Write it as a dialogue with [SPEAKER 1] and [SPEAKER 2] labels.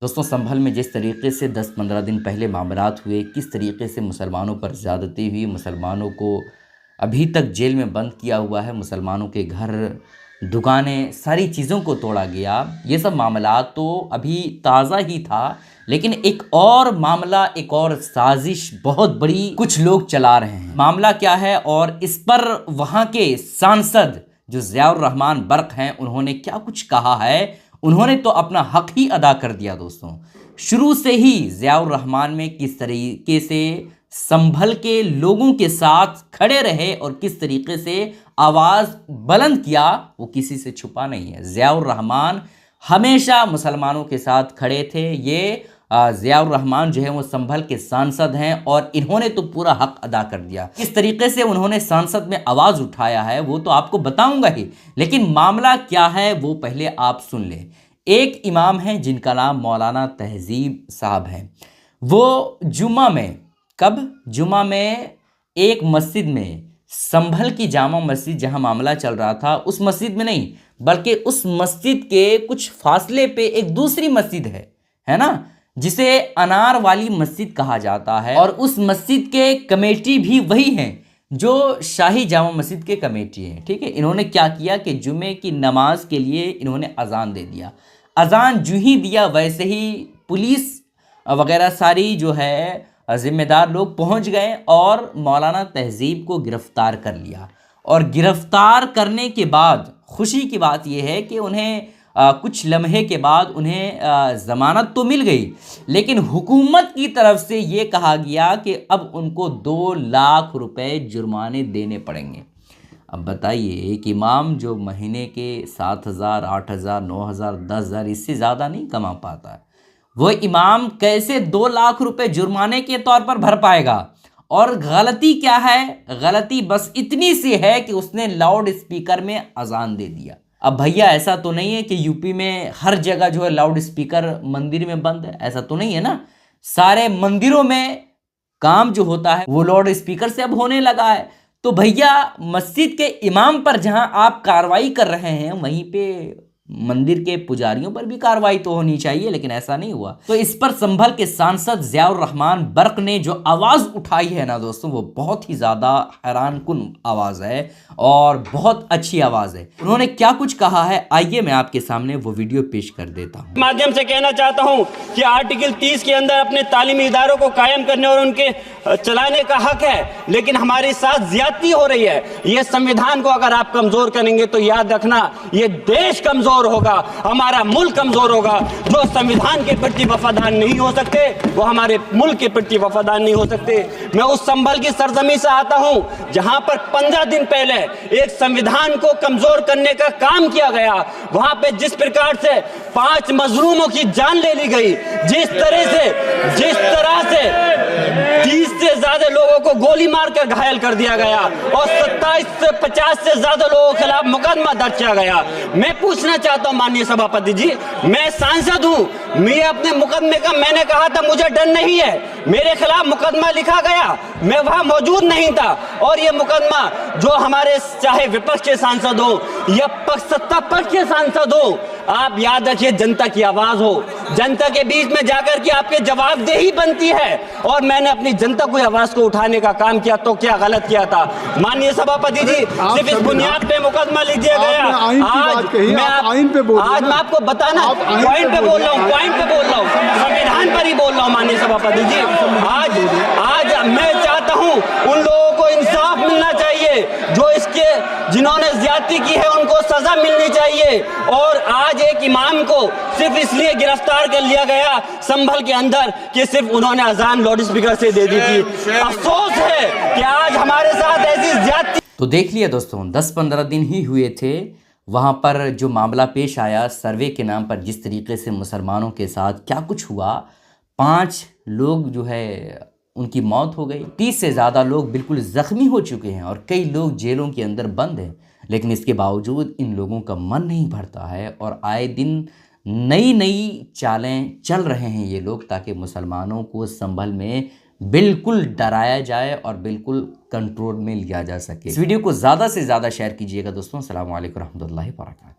[SPEAKER 1] दोस्तों, संभल में जिस तरीके से 10-15 दिन पहले मामलात हुए, किस तरीके से मुसलमानों पर ज़्यादती हुई, मुसलमानों को अभी तक जेल में बंद किया हुआ है, मुसलमानों के घर, दुकानें, सारी चीज़ों को तोड़ा गया, ये सब मामलात तो अभी ताज़ा ही था। लेकिन एक और मामला, एक और साजिश बहुत बड़ी कुछ लोग चला रहे हैं। मामला क्या है और इस पर वहाँ के सांसद जो ज़ियाउर रहमान बर्क हैं, उन्होंने क्या कुछ कहा है, उन्होंने तो अपना हक ही अदा कर दिया। दोस्तों, शुरू से ही ज़ियाउर रहमान में किस तरीके से संभल के लोगों के साथ खड़े रहे और किस तरीके से आवाज़ बुलंद किया, वो किसी से छुपा नहीं है। ज़ियाउर रहमान हमेशा मुसलमानों के साथ खड़े थे। ये ज़ियाउर रहमान जो है वो संभल के सांसद हैं और इन्होंने तो पूरा हक अदा कर दिया। किस तरीके से उन्होंने संसद में आवाज़ उठाया है वो तो आपको बताऊंगा ही, लेकिन मामला क्या है वो पहले आप सुन लें। एक इमाम हैं जिनका नाम मौलाना तहजीब साहब है। वो जुम्मा में, कब जुम्मा में, एक मस्जिद में, संभल की जामा मस्जिद जहां मामला चल रहा था, उस मस्जिद में नहीं बल्कि उस मस्जिद के कुछ फासले पे एक दूसरी मस्जिद है ना, जिसे अनार वाली मस्जिद कहा जाता है। और उस मस्जिद के कमेटी भी वही हैं जो शाही जामा मस्जिद के कमेटी हैं। ठीक है, इन्होंने क्या किया कि जुमे की नमाज के लिए इन्होंने अजान दे दिया। अजान जो ही दिया वैसे ही पुलिस वगैरह सारी जो है जिम्मेदार लोग पहुंच गए और मौलाना तहजीब को गिरफ्तार कर लिया। और गिरफ्तार करने के बाद खुशी की बात यह है कि उन्हें कुछ लम्हे के बाद उन्हें ज़मानत तो मिल गई, लेकिन हुकूमत की तरफ से ये कहा गया कि अब उनको 2 लाख रुपए जुर्माने देने पड़ेंगे। अब बताइए, एक इमाम जो महीने के 7,000, 8,000, 9,000, 10,000 इससे ज़्यादा नहीं कमा पाता है, वो इमाम कैसे 2 लाख रुपए जुर्माने के तौर पर भर पाएगा? और गलती क्या है? गलती बस इतनी सी है कि उसने लाउड स्पीकर में अजान दे दिया। अब भैया ऐसा तो नहीं है कि यूपी में हर जगह जो है लाउड स्पीकर मंदिर में बंद है, ऐसा तो नहीं है ना। सारे मंदिरों में काम जो होता है वो लाउड स्पीकर से अब होने लगा है। तो भैया मस्जिद के इमाम पर जहां आप कार्रवाई कर रहे हैं, वहीं पे मंदिर के पुजारियों पर भी कार्रवाई तो होनी चाहिए, लेकिन ऐसा नहीं हुआ। तो इस पर संभल के सांसद ज़ियाउर रहमान बर्क ने जो आवाज़ उठाई है ना दोस्तों, वो बहुत ही ज़्यादा हैरानकुन आवाज़ है और बहुत अच्छी आवाज़ है। उन्होंने क्या कुछ कहा है, आइए मैं आपके सामने वो वीडियो पेश कर देता हूँ।
[SPEAKER 2] माध्यम से कहना चाहता हूँ कि आर्टिकल 30 के अंदर अपने तालीमी इदारों को कायम करने और उनके चलाने का हक है, लेकिन हमारे साथ ज्यादती हो रही है। ये संविधान को अगर आप कमजोर करेंगे तो याद रखना, ये देश कमजोर होगा, हमारा मुल्क कमजोर होगा। जो संविधान के प्रति वफादार नहीं हो सकते वो हमारे मुल्क के प्रति वफादार नहीं हो सकते। मैं उस संभल की सरजमी से आता हूं जहां पर 15 दिन पहले एक संविधान को कमजोर करने का काम किया गया। वहां पे जिस प्रकार से 5 मजलूमों की जान ले ली गई, जिस तरह से 30 से ज्यादा लोगों को गोली मारकर घायल कर दिया गया और 27 से 50 से ज्यादा लोगों के खिलाफ मुकदमा दर्ज किया गया। मैं पूछना चाहता हूं माननीय सभापति जी, मैं सांसद हूं, मैं अपने मुकदमे का, मैंने कहा था मुझे डर नहीं है, मेरे खिलाफ मुकदमा लिखा गया, मैं वहां मौजूद नहीं था। और ये मुकदमा जो हमारे चाहे विपक्ष के सांसद हो या सत्ता पक्ष के सांसद हो, आप याद रखिए जनता की आवाज हो, जनता के बीच में जाकर के आपके जवाबदेही बनती है। और मैंने अपनी जनता को आवाज को उठाने का काम किया, तो क्या गलत किया था माननीय सभापति जी? सिर्फ इस बुनियाद पे मुकदमा लिख दिया गया। आज मैं आपको बताना पॉइंट पे बोल रहा हूँ, संविधान पर ही बोल रहा हूँ माननीय सभापति जी। आज मैं चाहता हूँ उन लोगों को इंसाफ मिलना चाहिए जो इसके जिन्होंने ज्यादती की है, उनको सजा मिलनी चाहिए। और आज एक इमाम को सिर्फ इसलिए गिरफ्तार कर लिया गया संभल के अंदर कि सिर्फ उन्होंने अजान लाउड स्पीकर से दे दी थी। अफसोस है कि आज हमारे साथ ऐसी ज्यादती।
[SPEAKER 1] तो देख लिया दोस्तों, 10-15 दिन ही हुए थे, वहाँ पर जो मामला पेश आया सर्वे के नाम पर, जिस तरीके से मुसलमानों के साथ क्या कुछ हुआ। 5 लोग जो है उनकी मौत हो गई, 30 से ज़्यादा लोग बिल्कुल ज़ख्मी हो चुके हैं और कई लोग जेलों के अंदर बंद हैं। लेकिन इसके बावजूद इन लोगों का मन नहीं भरता है और आए दिन नई चालें चल रहे हैं ये लोग, ताकि मुसलमानों को संभल में बिल्कुल डराया जाए और बिल्कुल कंट्रोल में लिया जा सके। इस वीडियो को ज़्यादा से ज़्यादा शेयर कीजिएगा दोस्तों। अस्सलाम वालेकुम रहमतुल्लाहि व बरकातहू।